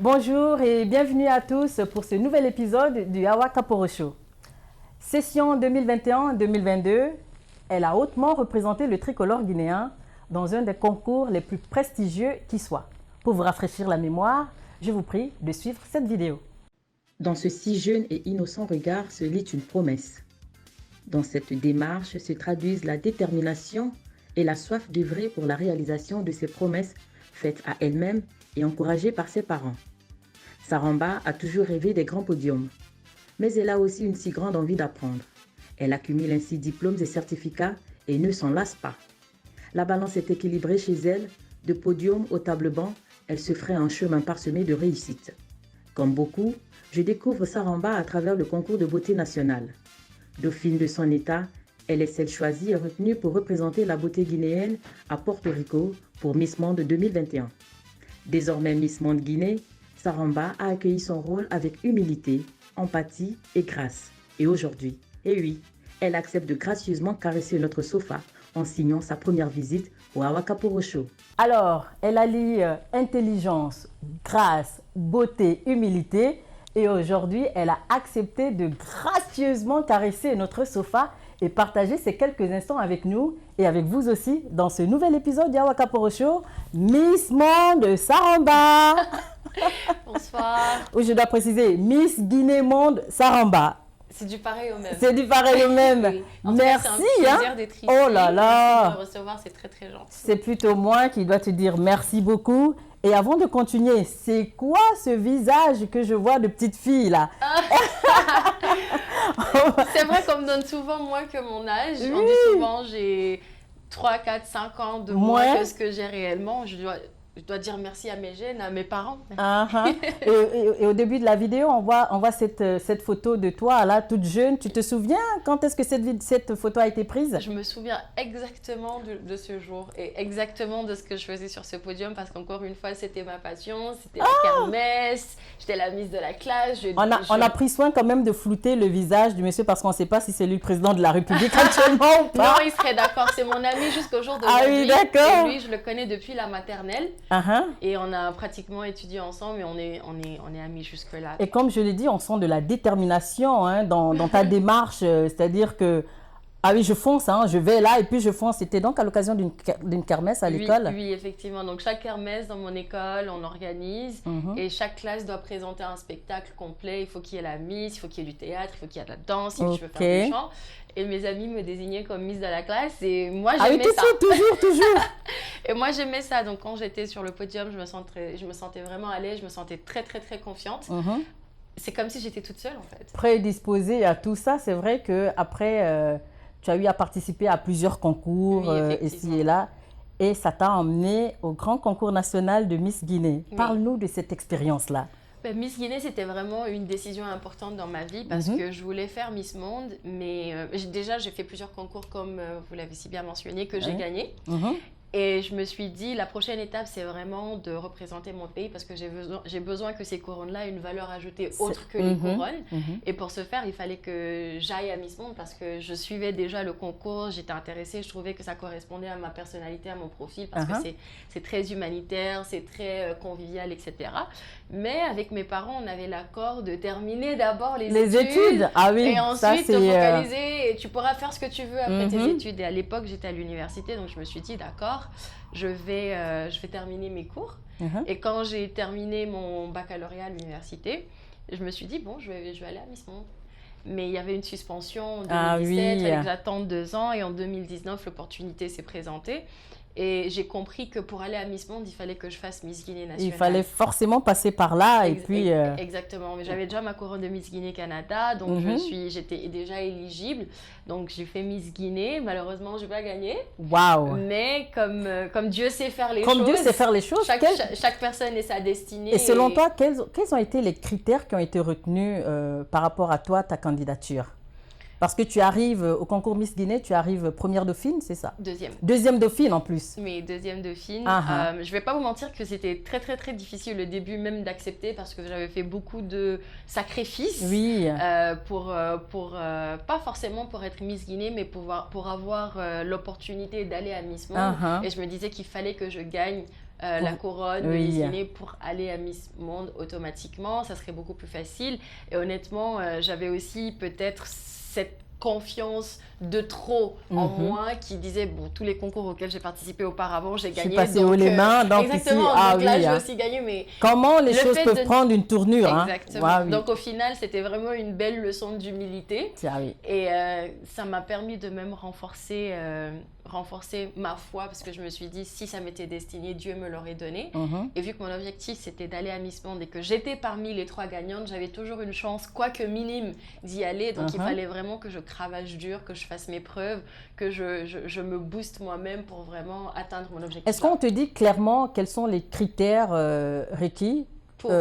Bonjour et bienvenue à tous pour ce nouvel épisode du Awa Kaporo Show. Session 2021-2022, elle a hautement représenté le tricolore guinéen dans un des concours les plus prestigieux qui soit. Pour vous rafraîchir la mémoire, je vous prie de suivre cette vidéo. Dans ce si jeune et innocent regard se lit une promesse. Dans cette démarche se traduisent la détermination et la soif d'œuvrer pour la réalisation de ses promesses faites à elle-même et encouragée par ses parents. Saramba a toujours rêvé des grands podiums, mais elle a aussi une si grande envie d'apprendre. Elle accumule ainsi diplômes et certificats et ne s'en lasse pas. La balance est équilibrée chez elle, de podium au table-banc, elle se ferait un chemin parsemé de réussite. Comme beaucoup, je découvre Saramba à travers le concours de beauté nationale. Dauphine de son état, elle est celle choisie et retenue pour représenter la beauté guinéenne à Porto Rico pour Miss Monde 2021. Désormais Miss Monde Guinée, Saramba a accueilli son rôle avec humilité, empathie et grâce. Et aujourd'hui, et oui, elle accepte de gracieusement caresser notre sofa en signant sa première visite au Awa Kaporo Show. Alors, elle allie intelligence, grâce, beauté, humilité et aujourd'hui, elle a accepté de gracieusement caresser notre sofa et partager ces quelques instants avec nous et avec vous aussi dans ce nouvel épisode d'Awa Kaporo Show, Miss Monde Saramba. Bonsoir. Ou je dois préciser, Miss Guinée Monde Saramba. C'est du pareil au même. C'est du pareil au même. Oui. Merci. C'est un plaisir d'être ici. Oh là là. Merci de me recevoir, c'est très très gentil. C'est plutôt moi qui dois te dire merci beaucoup. Et avant de continuer, c'est quoi ce visage que je vois de petite fille là? C'est vrai qu'on me donne souvent moins que mon âge. Oui. On dit souvent j'ai 3, 4, 5 ans de moins que ce que j'ai réellement. Je dois dire merci à mes gènes, à mes parents. Et au début de la vidéo, on voit cette photo de toi, là, toute jeune. Tu te souviens quand est-ce que cette photo a été prise? Je me souviens exactement de ce jour et exactement de ce que je faisais sur ce podium parce qu'encore une fois, c'était ma passion, c'était la kermesse, j'étais la mise de la classe. On a pris soin quand même de flouter le visage du monsieur parce qu'on ne sait pas si c'est lui le président de la République actuellement ou pas. Non, il serait d'accord. C'est mon ami jusqu'au jour d'aujourd'hui. Ah oui, d'accord. Et lui, je le connais depuis la maternelle. Et on a pratiquement étudié ensemble et on est amis jusque-là. Et comme je l'ai dit, on sent de la détermination dans ta démarche. C'est-à-dire que, ah oui, je fonce, je vais là et puis je fonce. C'était donc à l'occasion d'une kermesse à l'école? Oui, effectivement. Donc chaque kermesse dans mon école, on organise et chaque classe doit présenter un spectacle complet. Il faut qu'il y ait la Miss, il faut qu'il y ait du théâtre, il faut qu'il y ait de la danse, si je veux faire du chant. Et mes amis me désignaient comme Miss de la classe et moi j'aimais ça. Toujours. Et moi j'aimais ça. Donc quand j'étais sur le podium, je me sentais vraiment à l'aise, je me sentais très très très confiante. C'est comme si j'étais toute seule en fait. Prédisposée à tout ça, c'est vrai qu'après, tu as eu à participer à plusieurs concours ici et là. Et ça t'a emmené au grand concours national de Miss Guinée. Oui. Parle-nous de cette expérience-là. Miss Guinée, c'était vraiment une décision importante dans ma vie parce que je voulais faire Miss Monde, mais déjà j'ai fait plusieurs concours comme vous l'avez si bien mentionné que j'ai gagné. Et je me suis dit, la prochaine étape, c'est vraiment de représenter mon pays parce que j'ai besoin que ces couronnes-là aient une valeur ajoutée autre que les couronnes. Et pour ce faire, il fallait que j'aille à Miss Monde parce que je suivais déjà le concours, j'étais intéressée, je trouvais que ça correspondait à ma personnalité, à mon profil parce que c'est très humanitaire, c'est très convivial, etc. Mais avec mes parents, on avait l'accord de terminer d'abord les études. Ah oui, et ensuite te focaliser et tu pourras faire ce que tu veux après tes études. Et à l'époque, j'étais à l'université, donc je me suis dit, d'accord, je vais terminer mes cours. Et quand j'ai terminé mon baccalauréat à l'université, je me suis dit, bon, je vais aller à Miss Monde. Mais il y avait une suspension en 2017, il fallait que j'attende 2 ans. Et en 2019, l'opportunité s'est présentée. Et j'ai compris que pour aller à Miss Monde, il fallait que je fasse Miss Guinée nationale. Il fallait forcément passer par là et puis... Exactement. Mais j'avais déjà ma couronne de Miss Guinée Canada, donc j'étais déjà éligible. Donc j'ai fait Miss Guinée. Malheureusement, je n'ai pas gagné. Waouh. Mais comme Dieu sait faire les choses... Comme Dieu sait faire les choses. Chaque personne est sa destinée. Et selon toi, quels ont été les critères qui ont été retenus par rapport à toi, ta candidature? Parce que tu arrives au concours Miss Guinée, tu arrives première dauphine, c'est ça? Deuxième dauphine en plus. Oui, deuxième dauphine. Je ne vais pas vous mentir que c'était très très très difficile le début même d'accepter parce que j'avais fait beaucoup de sacrifices pour pas forcément pour être Miss Guinée, mais pour avoir l'opportunité d'aller à Miss Monde. Et je me disais qu'il fallait que je gagne la couronne, les guinées pour aller à Miss Monde automatiquement. Ça serait beaucoup plus facile. Et honnêtement, j'avais aussi peut-être cette confiance de trop en moi qui disait bon, tous les concours auxquels j'ai participé auparavant, j'ai gagné. Je suis passée haut les mains, donc exactement, ici, donc là, j'ai aussi gagné. Mais comment les choses peuvent prendre une tournure. Exactement. Hein? Donc au final, c'était vraiment une belle leçon d'humilité. Et ça m'a permis de même renforcer ma foi, parce que je me suis dit, si ça m'était destiné, Dieu me l'aurait donné. Et vu que mon objectif, c'était d'aller à Miss Monde et que j'étais parmi les 3 gagnantes, j'avais toujours une chance, quoique minime, d'y aller. Donc il fallait vraiment que je cravache dur, que je fasse mes preuves, que je me booste moi-même pour vraiment atteindre mon objectif. Est-ce qu'on te dit clairement quels sont les critères requis pour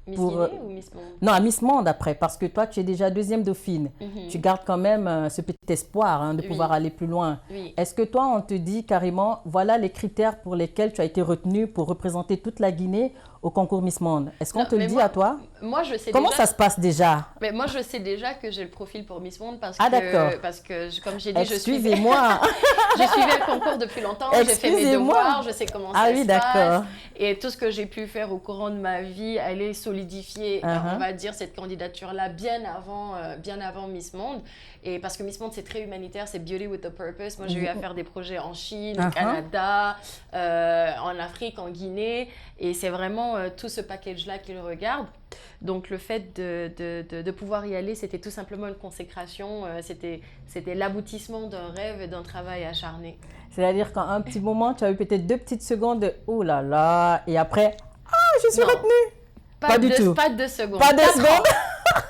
Miss Guinée ou Miss Monde? Non, à Miss Monde après, parce que toi, tu es déjà 2e dauphine. Tu gardes quand même ce petit espoir de pouvoir aller plus loin. Est-ce que toi, on te dit carrément, voilà les critères pour lesquels tu as été retenue pour représenter toute la Guinée au concours Miss Monde? Est-ce qu'on te le dit à toi? Moi, je sais Comment déjà, ça se passe déjà? Mais moi, je sais déjà que j'ai le profil pour Miss Monde parce que, comme j'ai dit, excusez-moi. J'ai suivi le concours depuis longtemps, j'ai fait mes devoirs, je sais comment ça se passe. Et tout ce que j'ai pu faire au courant de ma vie, aller solidifier, on va dire, cette candidature-là bien avant Miss Monde. Et parce que Miss Monde, c'est très humanitaire, c'est Beauty with a Purpose. Moi, j'ai eu à faire des projets en Chine, au Canada, en Afrique, en Guinée. Et c'est vraiment tout ce package-là qu'ils regardent. Donc, le fait de pouvoir y aller, c'était tout simplement une consécration. C'était l'aboutissement d'un rêve et d'un travail acharné. C'est-à-dire qu'en un petit moment, tu as eu peut-être 2 petites secondes de « Oh là là !» et après « je suis retenue !» Pas du tout. Pas de 2 secondes. Pas 2 secondes.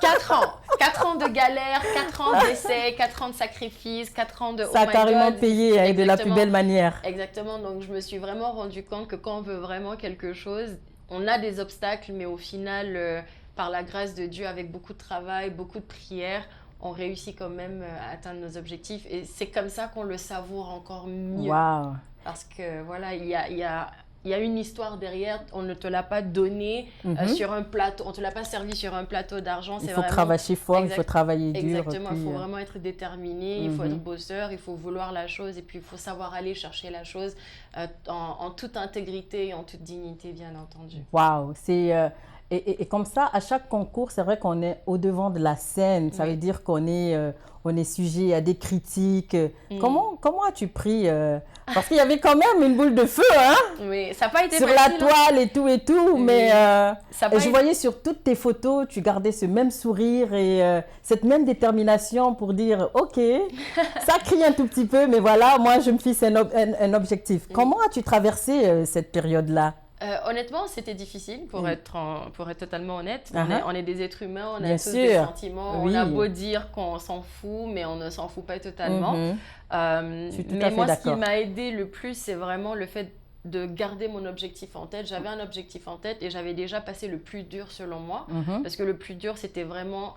4 ans. 4 ans de galère, 4 ans d'essais, 4 ans de sacrifices, 4 ans de ça a carrément payé avec de la plus belle manière. Exactement. Donc, je me suis vraiment rendu compte que quand on veut vraiment quelque chose, on a des obstacles, mais au final, par la grâce de Dieu, avec beaucoup de travail, beaucoup de prières, on réussit quand même à atteindre nos objectifs. Et c'est comme ça qu'on le savoure encore mieux. Wow. Parce que voilà, il y a une histoire derrière, on ne te l'a pas donné sur un plateau, on ne te l'a pas servi sur un plateau d'argent. Il faut travailler fort, il faut travailler dur. Exactement, il faut vraiment être déterminé, il faut être bosseur, il faut vouloir la chose et puis il faut savoir aller chercher la chose en toute intégrité et en toute dignité, bien entendu. Waouh, et comme ça, à chaque concours, c'est vrai qu'on est au-devant de la scène. Ça veut dire qu'on est sujet à des critiques. Comment as-tu pris parce qu'il y avait quand même une boule de feu, hein? Oui, ça n'a pas été sur facile, la toile et tout. Oui. Mais je voyais sur toutes tes photos, tu gardais ce même sourire et cette même détermination pour dire, OK, ça crie un tout petit peu, mais voilà, moi, je me fixe un objectif. Comment as-tu traversé cette période-là? Honnêtement, c'était difficile pour être totalement honnête. On est des êtres humains, on a tous sûr. des sentiments. Oui. On a beau dire qu'on s'en fout, mais on ne s'en fout pas totalement. Mais moi, ce qui m'a aidé le plus, c'est vraiment le fait de garder mon objectif en tête. J'avais un objectif en tête et j'avais déjà passé le plus dur selon moi. Parce que le plus dur, c'était vraiment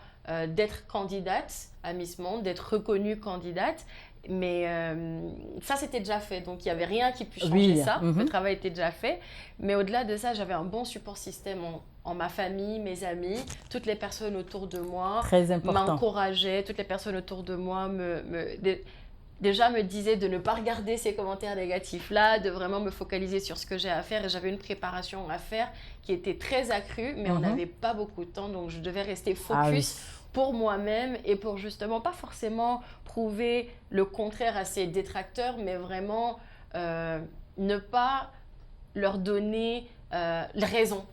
d'être candidate à Miss Monde, d'être reconnue candidate. Mais ça, c'était déjà fait. Donc, il n'y avait rien qui puisse changer ça. Le travail était déjà fait. Mais au-delà de ça, j'avais un bon support système en ma famille, mes amis. Toutes les personnes autour de moi m'encourageaient. Toutes les personnes autour de moi déjà me disaient de ne pas regarder ces commentaires négatifs-là, de vraiment me focaliser sur ce que j'ai à faire. Et j'avais une préparation à faire qui était très accrue, mais on n'avait pas beaucoup de temps. Donc, je devais rester focus pour moi-même et pour justement pas forcément prouver le contraire à ces détracteurs, mais vraiment ne pas leur donner raison.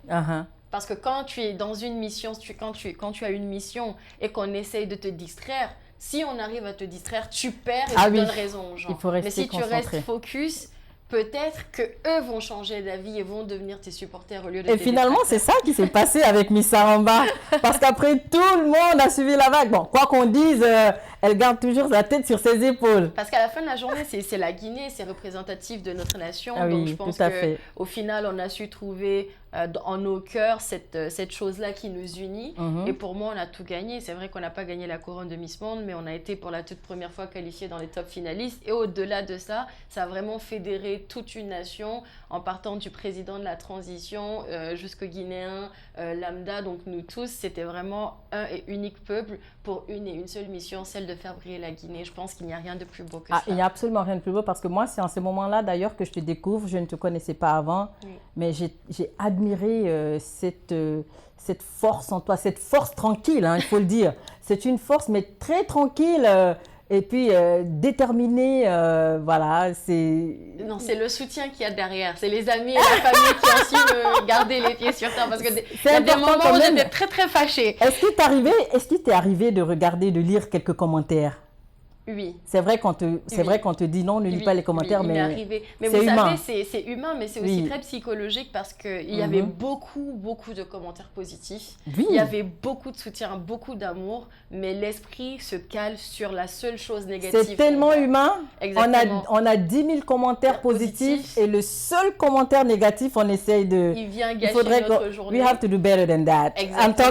Parce que quand tu es dans une mission, quand tu as une mission et qu'on essaye de te distraire, si on arrive à te distraire, tu perds et tu donnes raison aux gens. Il faut rester mais si concentré. Tu restes focus, peut-être qu'eux vont changer d'avis et vont devenir tes supporters au lieu de Et finalement, c'est ça qui s'est passé avec Miss Saramba. Parce qu'après, tout le monde a suivi la vague. Bon, quoi qu'on dise, elle garde toujours sa tête sur ses épaules. Parce qu'à la fin de la journée, c'est la Guinée, c'est représentatif de notre nation. Donc, je pense qu'au final, on a su trouver en nos cœurs cette chose-là qui nous unit. Et pour moi, on a tout gagné. C'est vrai qu'on n'a pas gagné la couronne de Miss Monde, mais on a été pour la toute première fois qualifiés dans les top finalistes. Et au-delà de ça, ça a vraiment fédéré toute une nation en partant du président de la transition jusqu'au Guinéen lambda. Donc nous tous, c'était vraiment un et unique peuple pour une et une seule mission, celle de faire briller la Guinée. Je pense qu'il n'y a rien de plus beau que Ah, ça. il n'y a absolument rien de plus beau parce que moi, c'est en ce moment-là d'ailleurs que je te découvre. Je ne te connaissais pas avant, mais j'ai admiré cette force en toi, cette force tranquille, hein, il faut le dire. C'est une force, mais très tranquille. Et puis déterminée, voilà, c'est... Non, c'est le soutien qu'il y a derrière. C'est les amis et la famille qui ont su me garder les pieds sur terre. Parce que il y a des moments où j'étais très, très fâchée. Est-ce qu'il t'est arrivé de regarder, de lire quelques commentaires? Oui. C'est vrai qu'on te dit non, ne lis pas les commentaires, mais arrivé. Mais vous savez, c'est humain, mais c'est aussi très psychologique parce qu'il y avait beaucoup de commentaires positifs. Oui. Il y avait beaucoup de soutien, beaucoup d'amour, mais l'esprit se cale sur la seule chose négative. C'est tellement humain. Exactement. On a 10 000 commentaires positifs et le seul commentaire négatif, on essaye de... Il vient gâcher notre journée. We have to do better than that. Exactement.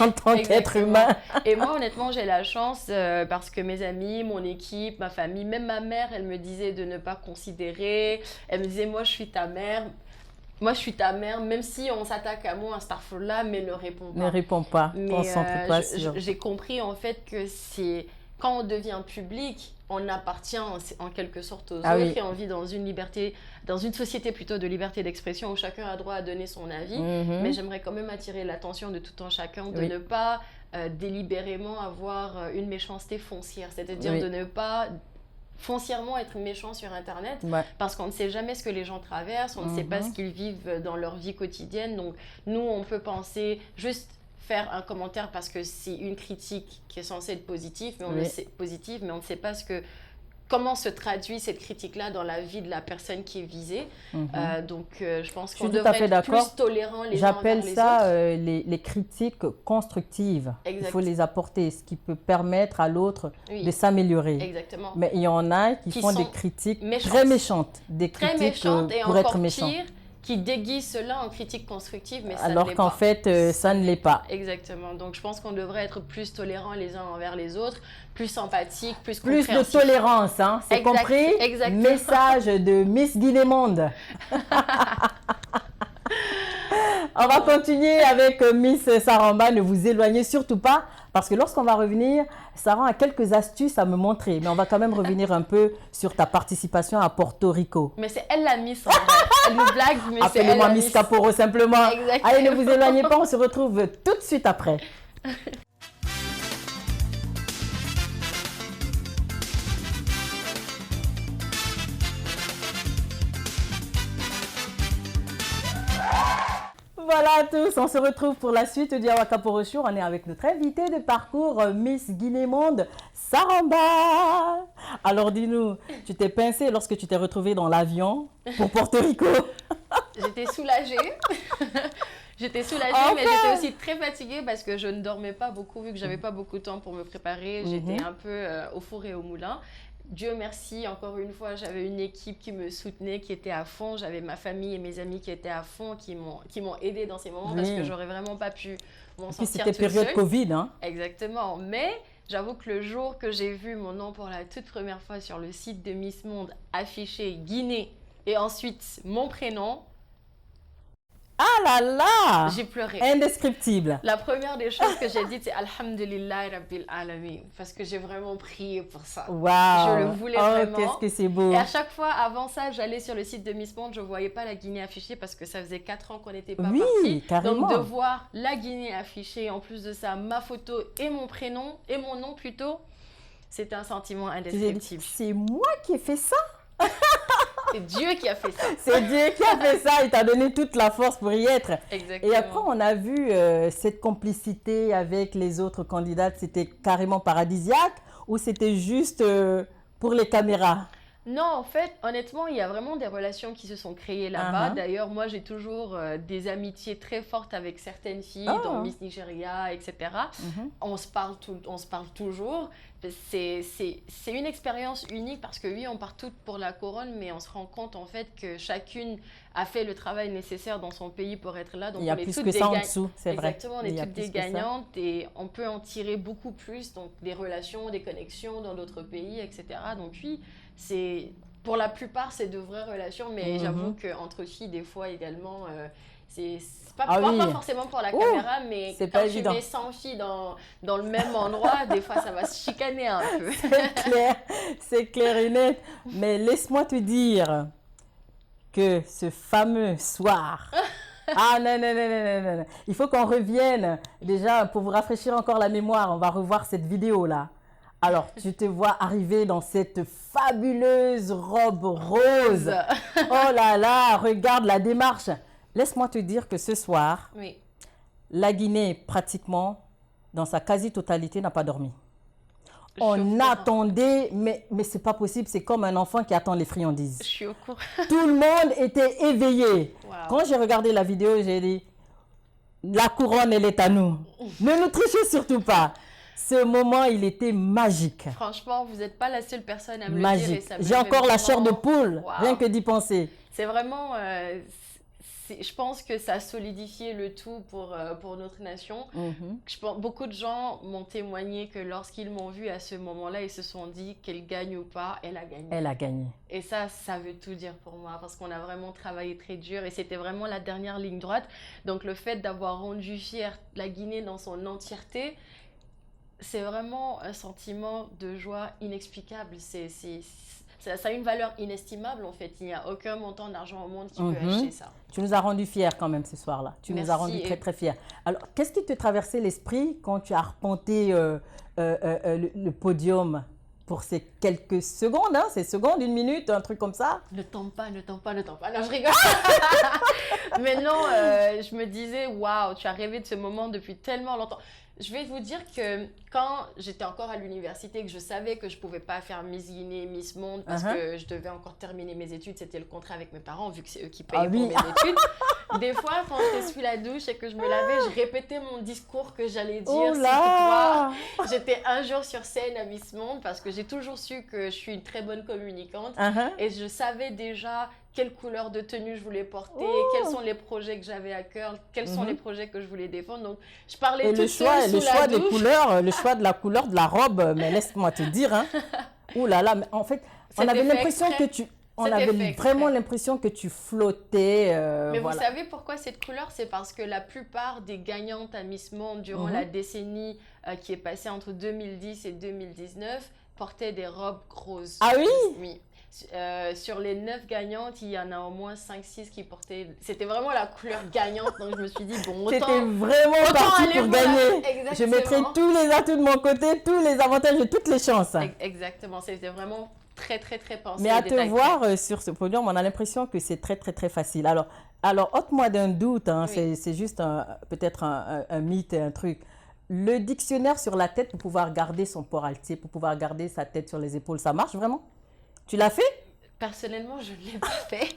En tant qu'être humain. Et moi, honnêtement, j'ai la chance parce que mes amis, mon équipe, ma famille, même ma mère, elle me disait de ne pas considérer. Elle me disait, moi, je suis ta mère. Moi, je suis ta mère, même si on s'attaque à moi, Astaghfirullah, mais ne réponds pas. Ne réponds pas. Mais Concentre-toi sur... j'ai compris en fait que c'est quand on devient public, on appartient en quelque sorte aux autres et on vit dans une liberté, dans une société plutôt de liberté d'expression où chacun a droit à donner son avis. Mais j'aimerais quand même attirer l'attention de tout un chacun de ne pas délibérément avoir une méchanceté foncière, c'est-à-dire de ne pas foncièrement être méchant sur Internet parce qu'on ne sait jamais ce que les gens traversent, on ne sait pas ce qu'ils vivent dans leur vie quotidienne. Donc nous, on peut penser juste faire un commentaire parce que c'est une critique qui est censée être positive, mais on ne sait pas comment se traduit cette critique-là dans la vie de la personne qui est visée. Donc, je pense qu'on devrait être plus tolérants les uns envers les autres. J'appelle ça les critiques constructives. Il faut les apporter, ce qui peut permettre à l'autre de s'améliorer. Exactement. Mais il y en a qui font des critiques très méchantes. Des critiques et pour être méchants. Pire, qui déguisent cela en critique constructive, mais ça ne l'est pas. Alors qu'en fait, ça ne l'est pas. Exactement. Donc, je pense qu'on devrait être plus tolérants les uns envers les autres, plus sympathiques, plus compréhensifs. Plus de tolérance, hein, c'est compris? Exactement. Message de Miss Guinée-Monde. On va continuer avec Miss Saramba, ne vous éloignez surtout pas, parce que lorsqu'on va revenir, Sarah a quelques astuces à me montrer, mais on va quand même revenir un peu sur ta participation à Porto Rico. Mais c'est elle la Miss, en vrai. Elle nous blague, mais c'est elle la Appelez-moi Miss Caporo simplement. Exactement. Allez, ne vous éloignez pas, on se retrouve tout de suite après. Voilà à tous, on se retrouve pour la suite du Awa Kaporo Show. On est avec notre invitée de parcours, Miss Guinée-Monde, Saramba. Alors dis-nous, tu t'es pincée lorsque tu t'es retrouvée dans l'avion pour Porto Rico? J'étais soulagée. J'étais soulagée, mais j'étais aussi très fatiguée parce que je ne dormais pas beaucoup vu que j'avais pas beaucoup de temps pour me préparer. J'étais un peu au four et au moulin. Dieu merci, encore une fois, j'avais une équipe qui me soutenait, qui était à fond. J'avais ma famille et mes amis qui étaient à fond, qui m'ont aidée dans ces moments parce que j'aurais vraiment pas pu m'en sortir toute seule. C'était période Covid, hein? Exactement. Mais j'avoue que le jour que j'ai vu mon nom pour la toute première fois sur le site de Miss Monde affiché Guinée et ensuite mon prénom, ah là là! J'ai pleuré. Indescriptible. La première des choses que j'ai dites, c'est Alhamdulillah Rabbil Alamin. Parce que j'ai vraiment prié pour ça. Waouh! Je le voulais vraiment. Qu'est-ce que c'est beau. Et à chaque fois, avant ça, j'allais sur le site de Miss Monde, je ne voyais pas la Guinée affichée parce que ça faisait 4 ans qu'on n'était pas partis. Carrément. Donc de voir la Guinée affichée, en plus de ça, ma photo et mon prénom, et mon nom plutôt, c'était un sentiment indescriptible. C'est moi qui ai fait ça? C'est Dieu qui a fait ça. C'est Dieu qui a fait ça. Il t'a donné toute la force pour y être. Exactement. Et après, on a vu cette complicité avec les autres candidates. C'était carrément paradisiaque ou c'était juste pour les caméras? Non, en fait, honnêtement, il y a vraiment des relations qui se sont créées là-bas. D'ailleurs, moi, j'ai toujours des amitiés très fortes avec certaines filles, dont Miss Nigeria, etc. On se parle toujours. C'est une expérience unique parce que oui, on part toutes pour la couronne, mais on se rend compte en fait que chacune a fait le travail nécessaire dans son pays pour être là. Donc, il y a plus que ça en dessous, c'est vrai. Exactement, on est toutes des gagnantes et on peut en tirer beaucoup plus, donc des relations, des connexions dans d'autres pays, etc. Donc oui, pour la plupart, c'est de vraies relations, mais j'avoue qu'entre filles, des fois également, c'est pas forcément pour la caméra, mais quand tu mets 100 filles dans le même endroit, des fois, ça va se chicaner un peu. C'est clair et net. Mais laisse-moi te dire que ce fameux soir... Ah non. Il faut qu'on revienne. Déjà, pour vous rafraîchir encore la mémoire, on va revoir cette vidéo-là. Alors, tu te vois arriver dans cette fabuleuse robe rose. Oh là là, regarde la démarche. Laisse-moi te dire que ce soir, la Guinée, pratiquement, dans sa quasi-totalité, n'a pas dormi. On attendait, mais c'est pas possible. C'est comme un enfant qui attend les friandises. Je suis au courant. Tout le monde était éveillé. Wow. Quand j'ai regardé la vidéo, j'ai dit, la couronne, elle est à nous. Ne nous trichez surtout pas. Ce moment, il était magique. Franchement, vous n'êtes pas la seule personne à me le dire. J'ai encore la chair de poule, rien que d'y penser. C'est vraiment... je pense que ça a solidifié le tout pour notre nation. Beaucoup de gens m'ont témoigné que lorsqu'ils m'ont vu à ce moment-là, ils se sont dit qu'elle gagne ou pas, elle a gagné. Elle a gagné. Et ça veut tout dire pour moi parce qu'on a vraiment travaillé très dur et c'était vraiment la dernière ligne droite. Donc le fait d'avoir rendu fière la Guinée dans son entièreté, c'est vraiment un sentiment de joie inexplicable. Ça a une valeur inestimable en fait. Il n'y a aucun montant d'argent au monde qui peut acheter ça. Tu nous as rendu fiers quand même ce soir-là. Tu nous as rendu très très fiers. Alors, qu'est-ce qui te traversait l'esprit quand tu as arpenté le podium pour ces quelques secondes, hein, ces secondes, une minute, un truc comme ça? Ne tombe pas. Non, je rigole. Mais non, je me disais, waouh, tu as rêvé de ce moment depuis tellement longtemps. Je vais vous dire que quand j'étais encore à l'université, que je savais que je ne pouvais pas faire Miss Guinée, Miss Monde, parce que je devais encore terminer mes études, c'était le contrat avec mes parents, vu que c'est eux qui payaient pour mes études. Des fois, quand je suis la douche et que je me lavais, je répétais mon discours que j'allais dire. J'étais un jour sur scène à Miss Monde, parce que j'ai toujours su que je suis une très bonne communicante. Et je savais déjà quelle couleur de tenue je voulais porter, quels sont les projets que j'avais à cœur, quels sont les projets que je voulais défendre. Donc, je parlais toute seule sous la douche. Le choix de la couleur de la robe, mais laisse-moi te dire, hein. Ouh là là, mais en fait, on avait l'impression que l'impression que tu flottais. Mais vous savez pourquoi cette couleur? C'est parce que la plupart des gagnantes à Miss Monde durant la décennie qui est passée entre 2010 et 2019 portaient des robes roses. Ah oui? Oui. Sur les 9 gagnantes, il y en a au moins 5-6 qui portaient... C'était vraiment la couleur gagnante, donc je me suis dit, bon, autant... C'était vraiment parti pour gagner. Je mettrai tous les atouts de mon côté, tous les avantages et toutes les chances. Exactement, c'était vraiment très pensé. Mais à te voir sur ce podium, on a l'impression que c'est très facile. Alors ôte-moi d'un doute, hein, c'est juste peut-être un mythe, un truc. Le dictionnaire sur la tête pour pouvoir garder son port altier, pour pouvoir garder sa tête sur les épaules, ça marche vraiment? Tu l'as fait? Personnellement, je ne l'ai pas fait.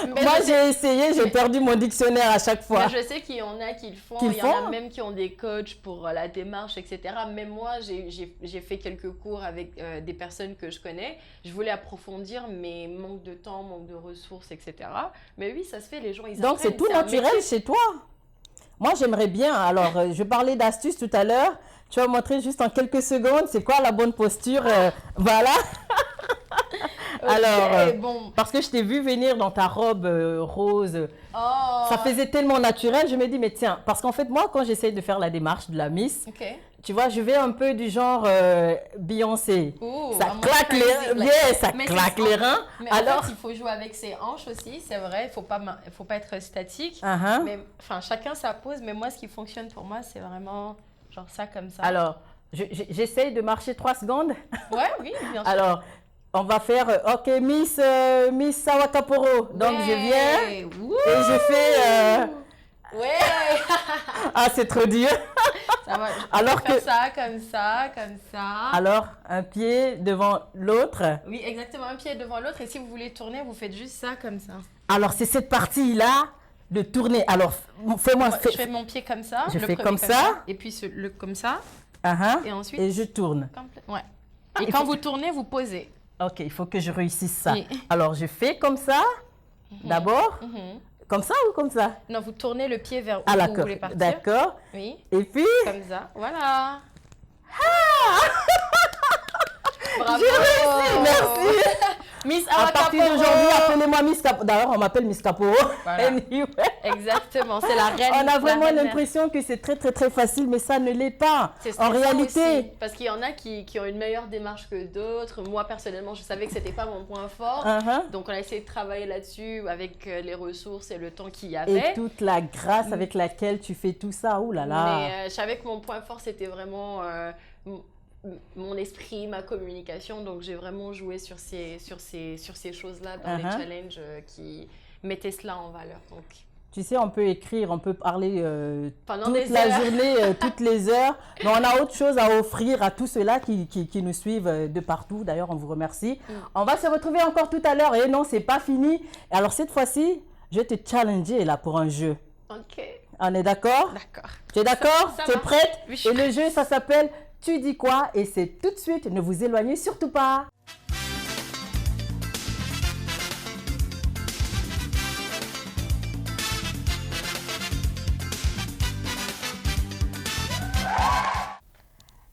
Moi, j'ai essayé, j'ai perdu mon dictionnaire à chaque fois. Mais je sais qu'il y en a qui le font. Il y en a même qui ont des coachs pour la démarche, etc. Même moi, j'ai fait quelques cours avec des personnes que je connais. Je voulais approfondir, mais manque de temps, manque de ressources, etc. Mais oui, ça se fait, les gens, ils apprennent. Donc, c'est tout naturel chez toi? Moi, j'aimerais bien. Alors, je parlais d'astuces tout à l'heure. Tu vas montrer juste en quelques secondes c'est quoi la bonne posture. Voilà. Alors, parce que je t'ai vu venir dans ta robe rose. Ça faisait tellement naturel. Je me dis, mais tiens, parce qu'en fait, moi, quand j'essaye de faire la démarche de la Miss, tu vois, je vais un peu du genre Beyoncé. Ça claque les reins. Mais alors, en fait, il faut jouer avec ses hanches aussi, c'est vrai. Il ne faut pas être statique. Mais chacun sa pose. Mais moi, ce qui fonctionne pour moi, c'est vraiment genre ça, comme ça. Alors, j'essaye de marcher 3 secondes. Oui, bien sûr. Alors, on va faire, OK, Miss Sawakaporo. Donc, je viens et je fais... Ah, c'est trop dur. Ça va, alors faire ça, comme ça. Alors, un pied devant l'autre. Oui, exactement, un pied devant l'autre. Et si vous voulez tourner, vous faites juste ça, comme ça. Alors, c'est cette partie-là de tourner. Alors, fais-moi... Je fais mon pied comme ça. Je fais comme ça. Et puis, comme ça. Et ensuite... Et je tourne. Ouais. Et quand vous tournez, vous posez. OK, il faut que je réussisse ça. Oui. Alors, je fais comme ça, d'abord. Comme ça ou comme ça? Non, vous tournez le pied vers où vous voulez partir. D'accord. Oui. Et puis? Comme ça. Voilà. Bravo. J'ai réussi, merci. Miss À partir d'aujourd'hui, appelez-moi Miss Capo. D'ailleurs, on m'appelle Miss Capo. Voilà. Anyway. Exactement, c'est la reine. On a vraiment la reine l'impression que c'est très, très, très facile, mais ça ne l'est pas. C'est En réalité. aussi, parce qu'il y en a qui ont une meilleure démarche que d'autres. Moi, personnellement, je savais que c'était pas mon point fort. Donc, on a essayé de travailler là-dessus avec les ressources et le temps qu'il y avait. Et toute la grâce avec laquelle tu fais tout ça. Ouh là là. Mais je savais que mon point fort, c'était vraiment mon esprit, ma communication. Donc, j'ai vraiment joué sur ces choses-là dans les challenges qui mettaient cela en valeur. Donc, tu sais, on peut écrire, on peut parler pendant toute des la heures. journée, toutes les heures. Mais on a autre chose à offrir à tous ceux-là qui nous suivent de partout. D'ailleurs, on vous remercie. On va se retrouver encore tout à l'heure. Et non, c'est pas fini. Alors, cette fois-ci, je vais te challenger là pour un jeu. OK. On est d'accord? D'accord. Tu es d'accord? Ça Tu es marche. prête? Oui, je suis Et le jeu, ça s'appelle Tu dis quoi? Et c'est tout de suite. Ne vous éloignez surtout pas.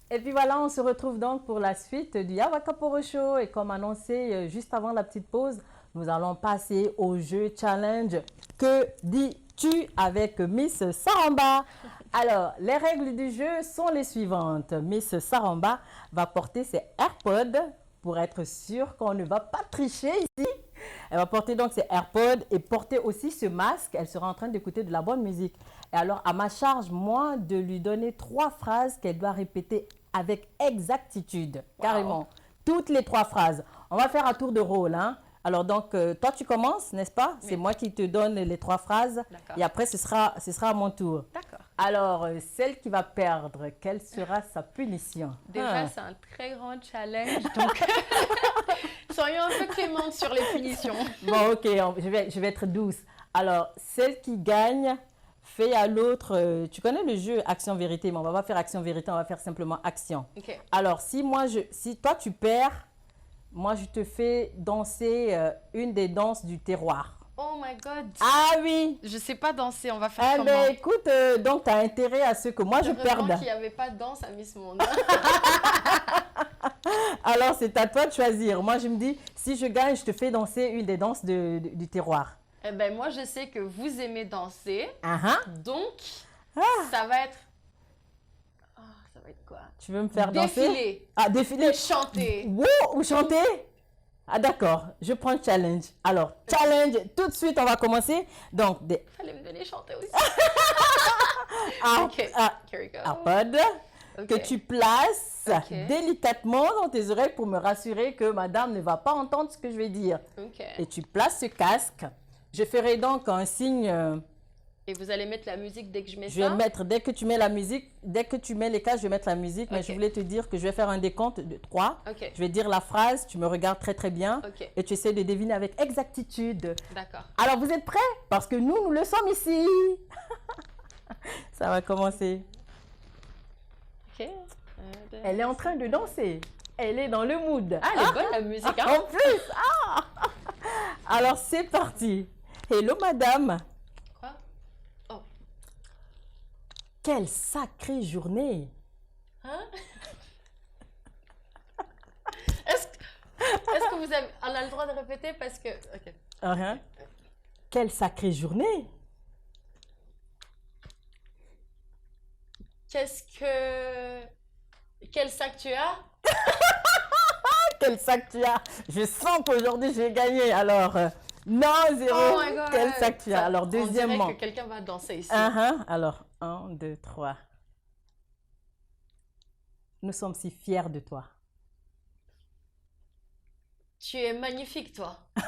Et puis voilà, on se retrouve donc pour la suite du Yawa Kaporo Show. Et comme annoncé juste avant la petite pause, nous allons passer au jeu challenge Que dis-tu avec Miss Saramba. Alors, les règles du jeu sont les suivantes. Miss Saramba va porter ses AirPods pour être sûre qu'on ne va pas tricher ici. Elle va porter donc ses AirPods et porter aussi ce masque. Elle sera en train d'écouter de la bonne musique. Et alors, à ma charge, moi, de lui donner 3 phrases qu'elle doit répéter avec exactitude. Wow. Carrément. Toutes les 3 phrases. On va faire un tour de rôle, hein. Alors donc, toi tu commences, n'est-ce pas? Oui. C'est moi qui te donne les 3 phrases. Et après, ce sera à mon tour. D'accord. Alors, celle qui va perdre, quelle sera sa punition? Déjà, c'est un très grand challenge, donc soyons un peu clémentes sur les punitions. Bon, ok, je vais être douce. Alors, celle qui gagne fait à l'autre, tu connais le jeu action-vérité, mais on ne va pas faire action-vérité, on va faire simplement action. Okay. Alors, si toi tu perds, moi, je te fais danser une des danses du terroir. Oh my God! Ah oui! Je sais pas danser, on va faire comment? Ben, écoute, donc tu as intérêt à ce que moi je perde. Heureusement qu'il n'y avait pas de danse à Miss Monde. Alors, c'est à toi de choisir. Moi, je me dis, si je gagne, je te fais danser une des danses du terroir. Eh ben, moi, je sais que vous aimez danser. Donc, ça va être... ça va être quoi? Tu veux me faire danser? Défiler. Ah, défiler. Ou chanter. Ou chanter? Ah, d'accord. Je prends le challenge. Alors, challenge. Tout de suite, on va commencer. Donc, Fallait me donner chanter aussi. AirPod que tu places délicatement dans tes oreilles pour me rassurer que madame ne va pas entendre ce que je vais dire. Et tu places ce casque. Je ferai donc un signe... Et vous allez mettre la musique dès que je mets ça? Je vais mettre, dès que tu mets la musique, dès que tu mets les casques, je vais mettre la musique. Mais je voulais te dire que je vais faire un décompte de 3. Je vais dire la phrase, tu me regardes très très bien. Et tu essaies de deviner avec exactitude. D'accord. Alors vous êtes prêts? Parce que nous le sommes ici. Ça va commencer. Elle est en train de danser. Elle est dans le mood. Ah, elle est bonne la musique. En plus. Alors c'est parti. Hello madame. Quelle sacrée journée! Est-ce que vous avez... On a le droit de répéter parce que... Quelle sacrée journée! Quel sac tu as? Quel sac tu as? Je sens qu'aujourd'hui j'ai gagné. Alors, non, 0. Oh my God. Quel sac tu as? Alors, deuxièmement. On dirait que quelqu'un va danser ici. Alors, 1, 2, 3. Nous sommes si fiers de toi. Tu es magnifique, toi. J'ai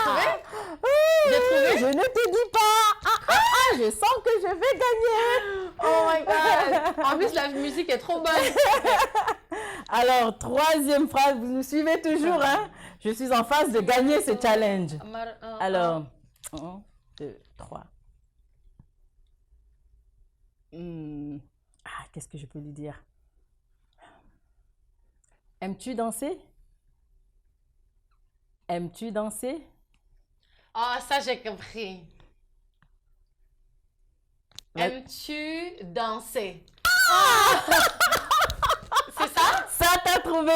trouvé? Je ne te dis pas. Je sens que je vais gagner. Oh my God. En plus, la musique est trop bonne. Alors, 3e phrase, vous nous suivez toujours, hein? Je suis en phase de gagner ce challenge. Alors, 1, 2, 3. Qu'est-ce que je peux lui dire? Aimes-tu danser? Aimes-tu danser? Ah, ça j'ai compris. Aimes-tu danser? C'est ça? Ça t'a trouvé?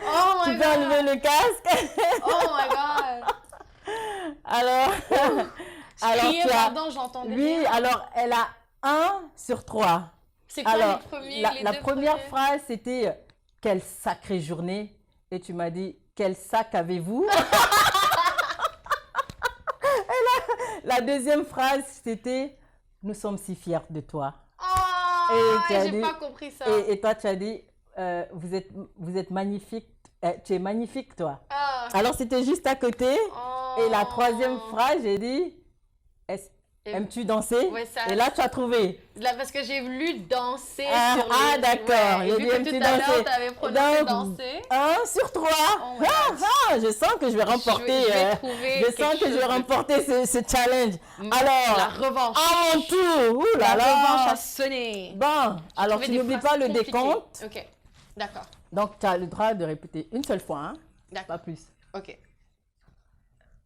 Oh Oh Tu my peux God. enlever le casque. Oh my God. Alors, Crier, tu as... pardon, j'entendais Oui, rien. alors elle a 1 sur 3. C'est quoi Alors, les premiers, les la deux première premiers? phrase, c'était quelle sacrée journée. Et tu m'as dit, quel sac avez-vous? La deuxième phrase, c'était, nous sommes si fiers de toi. Oh, Et tu as j'ai dit- pas compris ça. Et toi, tu as dit, vous êtes magnifique. Tu es magnifique, toi. Ah. Alors, c'était juste à côté. Oh. Et la troisième phrase, j'ai dit, aimes-tu danser? Ouais, ça- Et là, tu as trouvé. Là, parce que j'ai voulu danser Ah, sur ah, le... d'accord. Ouais, J'ai et dit, vu que aimes-tu tout à danser? l'heure, tu avais prononcé Donc, danser. 1 sur 3. Oh my God. Je sens que je vais remporter. Je vais trouver je sens quelque que je vais chose de- remporter ce challenge. La Alors, revanche. à mon tour. Ouh là La revanche là. a sonné. Bon, alors Trouver tu des n'oublies phrases pas le compliquées. décompte. Ok, d'accord. Donc, tu as le droit de répéter une seule fois, hein? D'accord. Pas plus. Ok.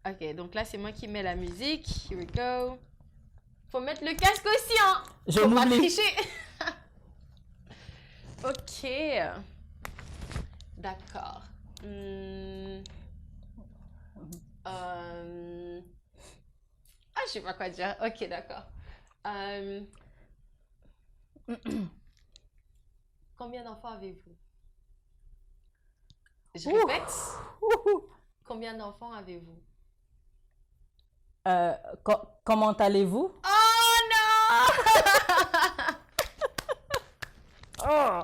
Ok, donc là, c'est moi qui mets la musique. Here we go. Faut mettre le casque aussi, hein. Je Faut pas m'oublie. tricher. Ok. D'accord. Ah, je sais pas quoi dire. Ok, d'accord. Combien d'enfants avez-vous? Je répète. Ouhou. Combien d'enfants avez-vous? Comment allez-vous? Oh non! Oh.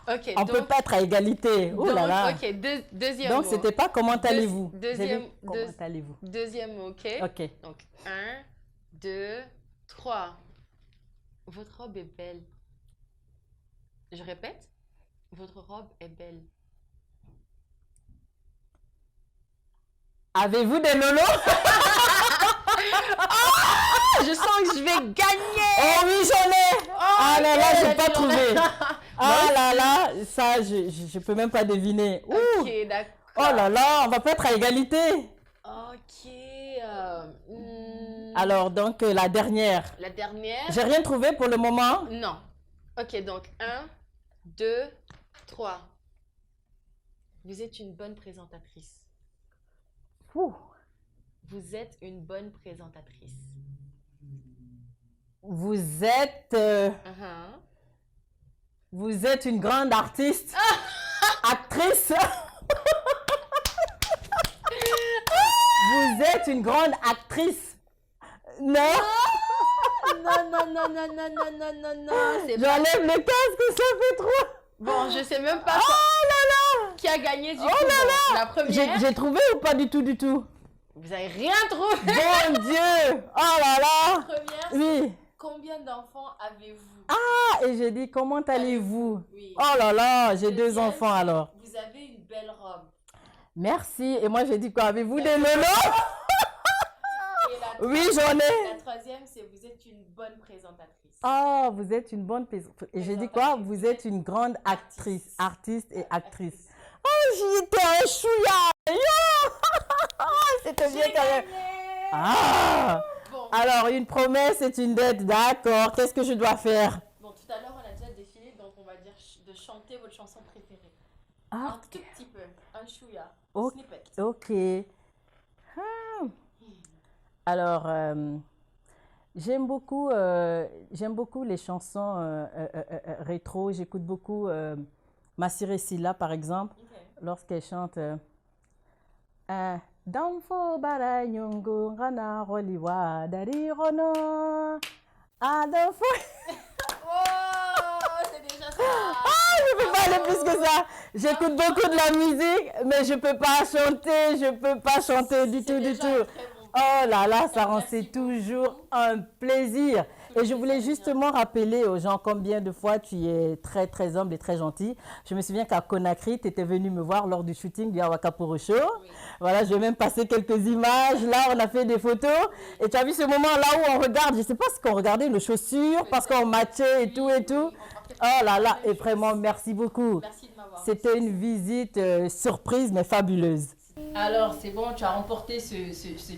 Ok, On ne peut donc, pas être à égalité. Ouh là donc, là. ok, deuxième Donc, mot. c'était pas comment allez-vous? deuxième- J'ai vu comment allez-vous? Deuxième mot, ok? Ok. Donc, 1, 2, 3. Votre robe est belle. Je répète, votre robe est belle. Avez-vous des nonos? Je sens que je vais gagner! Oh oui, j'en ai! Ah là là, j'ai pas trouvé. Ah Moi là là, ça, je peux même pas deviner. Ouh. Ok, d'accord. Oh là là, on va pas être à égalité. Ok. Alors, donc, la dernière. La dernière? J'ai rien trouvé pour le moment. Non. Ok, donc 1, 2, 3. Vous êtes une bonne présentatrice. Ouh. Vous êtes une bonne présentatrice. Vous êtes, vous êtes une grande artiste, actrice. Vous êtes une grande actrice. Non, Non, non, non, non, non, non, non, non, non. C'est pas... j'enlève le casque, ça fait trop. Bon, je sais même pas Oh là là. qui a gagné du Oh coup. là Bon, là. la première. J'ai trouvé ou pas du tout, du tout? Vous avez rien trouvé. Bon Dieu. Oh là là. Première, Oui. combien d'enfants avez-vous? Ah, et j'ai dit, comment allez-vous? Oui. Oh là là, j'ai deux Deuxième, enfants alors. Vous avez une belle robe. Merci. Et moi, j'ai dit quoi? Avez-vous des nonos? Et la Oui, j'en ai. La troisième, c'est vous êtes une bonne présentatrice. Oh, vous êtes une bonne Et j'ai dit quoi? Vous êtes une grande actrice, artiste et actrice. Oh, j'y étais un chouïa. C'était bien quand même. Ah! Bon, Alors, une promesse est une dette, d'accord. Qu'est-ce que je dois faire? bon, tout à l'heure, on a déjà défilé, donc on va dire de chanter votre chanson préférée. Ah, Un tout petit peu, un chouïa, Oh. snippet. ok. Ah. Alors, j'aime beaucoup les chansons rétro. J'écoute beaucoup Massiré Silla, par exemple, Ok. lorsqu'elle chante Danfo bara nyongo ngana roliwa dari rono. Danfo. Oh, c'est déjà ça. Je peux pas aller plus que ça. J'écoute beaucoup de la musique, mais je peux pas chanter. Je peux pas chanter du tout, du tout. Oh là là, ça rend c'est toujours un plaisir. Et je voulais justement rappeler aux gens combien de fois tu es très très humble et très gentil. Je me souviens qu'à Conakry, tu étais venu me voir lors du shooting du Awaka Poro Show. Oui. Voilà, je vais même passer quelques images. Là, on a fait des photos. Et tu as vu ce moment là où on regarde, je sais pas ce qu'on regardait, nos chaussures, parce qu'on matchait et tout et tout. Oh là là, et vraiment, merci beaucoup. Merci de m'avoir. C'était une visite surprise mais fabuleuse. Alors, c'est bon, tu as remporté ce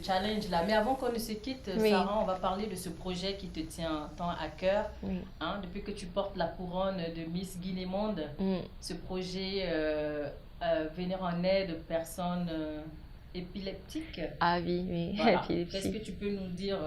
challenge-là. Mais avant qu'on ne se quitte, Oui. Sarah, on va parler de ce projet qui te tient tant à cœur. Oui. Hein, depuis que tu portes la couronne de Miss Guinée Monde, ce projet venir en aide aux personnes épileptiques. Ah oui, Voilà. épilepsie. Qu'est-ce que tu peux nous dire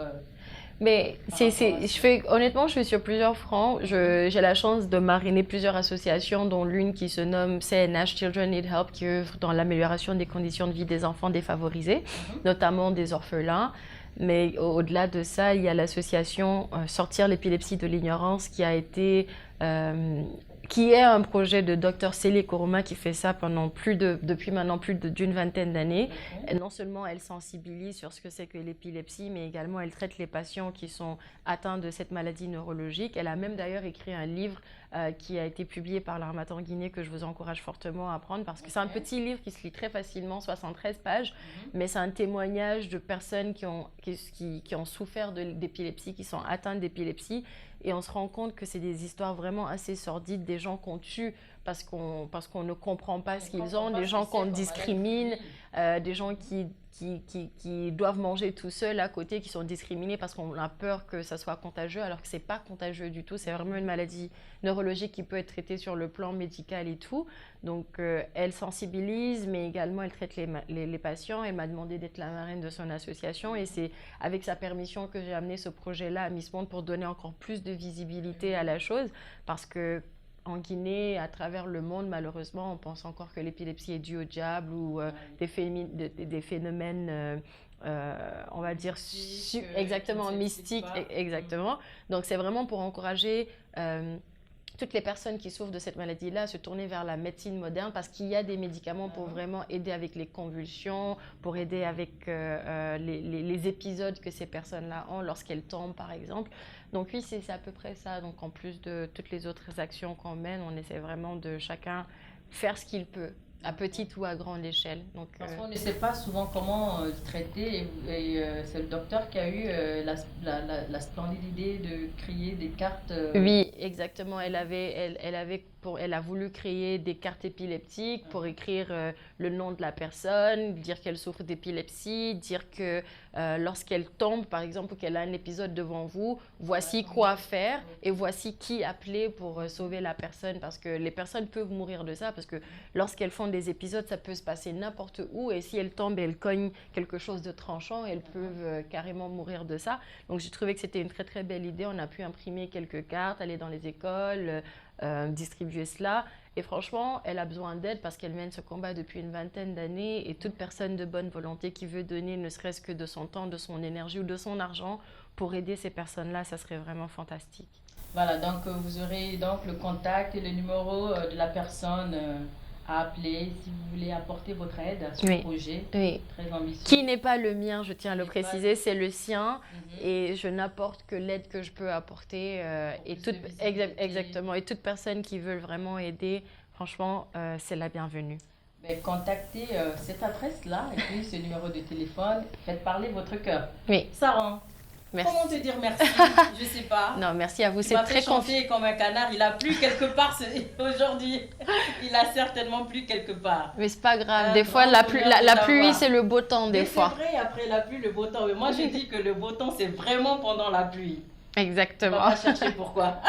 Mais par rapport à ça? honnêtement, je suis sur plusieurs fronts. J'ai la chance de marrainer plusieurs associations, dont l'une qui se nomme CNH Children Need Help, qui œuvre dans l'amélioration des conditions de vie des enfants défavorisés, notamment des orphelins. Mais au-delà de ça, il y a l'association Sortir l'épilepsie de l'ignorance, qui est un projet de Dr Célé Koroma qui fait ça depuis maintenant plus d'une vingtaine d'années. Non seulement elle sensibilise sur ce que c'est que l'épilepsie, mais également elle traite les patients qui sont atteints de cette maladie neurologique. Elle a même d'ailleurs écrit un livre qui a été publié par l'Harmattan Guinée que je vous encourage fortement à prendre parce que c'est un petit livre qui se lit très facilement, 73 pages, mais c'est un témoignage de personnes qui ont souffert d'épilepsie, qui sont atteintes d'épilepsie. Et on se rend compte que c'est des histoires vraiment assez sordides, des gens qu'on tue parce qu'on ne comprend pas ce qu'ils ont, des gens qu'on discrimine, des gens qui doivent manger tout seuls à côté, qui sont discriminés parce qu'on a peur que ça soit contagieux, alors que ce n'est pas contagieux du tout. C'est vraiment une maladie neurologique qui peut être traitée sur le plan médical et tout. Donc, elle sensibilise, mais également elle traite les patients. Elle m'a demandé d'être la marraine de son association et c'est avec sa permission que j'ai amené ce projet-là à Miss Monde pour donner encore plus de visibilité à la chose parce que en Guinée, à travers le monde, malheureusement, on pense encore que l'épilepsie est due au diable ou des phénomènes, on va dire, exactement, mystiques. Exactement. Donc, c'est vraiment pour encourager toutes les personnes qui souffrent de cette maladie-là à se tourner vers la médecine moderne parce qu'il y a des médicaments pour vraiment aider avec les convulsions, pour aider avec les épisodes que ces personnes-là ont lorsqu'elles tombent, par exemple. Donc oui, c'est à peu près ça. Donc en plus de toutes les autres actions qu'on mène, on essaie vraiment de chacun faire ce qu'il peut, à petite ou à grande échelle. Donc, parce qu'on ne sait pas souvent comment traiter et c'est le docteur qui a eu la splendide idée de créer des cartes. Oui, exactement. Elle a voulu créer des cartes épileptiques pour écrire le nom de la personne, dire qu'elle souffre d'épilepsie, dire que lorsqu'elle tombe, par exemple, ou qu'elle a un épisode devant vous, voici quoi faire et voici qui appeler pour sauver la personne parce que les personnes peuvent mourir de ça parce que lorsqu'elles font des épisodes, ça peut se passer n'importe où et si elles tombent et elles cognent quelque chose de tranchant, elles peuvent carrément mourir de ça. Donc j'ai trouvé que c'était une très très belle idée. On a pu imprimer quelques cartes, aller dans les écoles, distribuer cela. Et franchement, elle a besoin d'aide parce qu'elle mène ce combat depuis une vingtaine d'années et toute personne de bonne volonté qui veut donner ne serait-ce que de son temps, de son énergie ou de son argent pour aider ces personnes-là, ça serait vraiment fantastique. Voilà, donc vous aurez donc le contact et le numéro de la personne à appeler si vous voulez apporter votre aide à ce projet très ambitieux. Qui n'est pas le mien, je tiens à le préciser, c'est le sien et je n'apporte que l'aide que je peux apporter exactement. Et toute personne qui veut vraiment aider, franchement, c'est la bienvenue. Mais contactez cette adresse-là et puis ce numéro de téléphone, faites parler votre cœur. Oui. Sarah, merci. Comment te dire merci? Je sais pas. Non, merci à vous. C'est très chanté comme un canard. Il a plu quelque part aujourd'hui. Il a certainement plu quelque part. Mais c'est pas grave. Des fois, la pluie, c'est le beau temps. Des fois. C'est vrai, après la pluie, le beau temps. Mais moi, je dis que le beau temps, c'est vraiment pendant la pluie. Exactement. On va pas chercher pourquoi.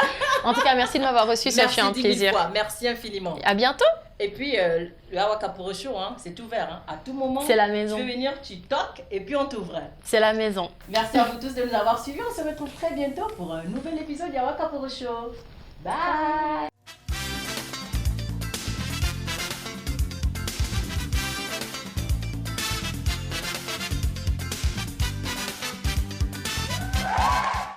En tout cas, merci de m'avoir reçu. Ça fait un plaisir. Merci infiniment. À bientôt. Et puis, le Awakaporo Show, c'est ouvert. À tout moment, c'est la maison. Tu peux venir, tu toques et puis on t'ouvre. C'est la maison. Merci à vous tous de nous avoir suivis. On se retrouve très bientôt pour un nouvel épisode du Awakaporo Show. Bye.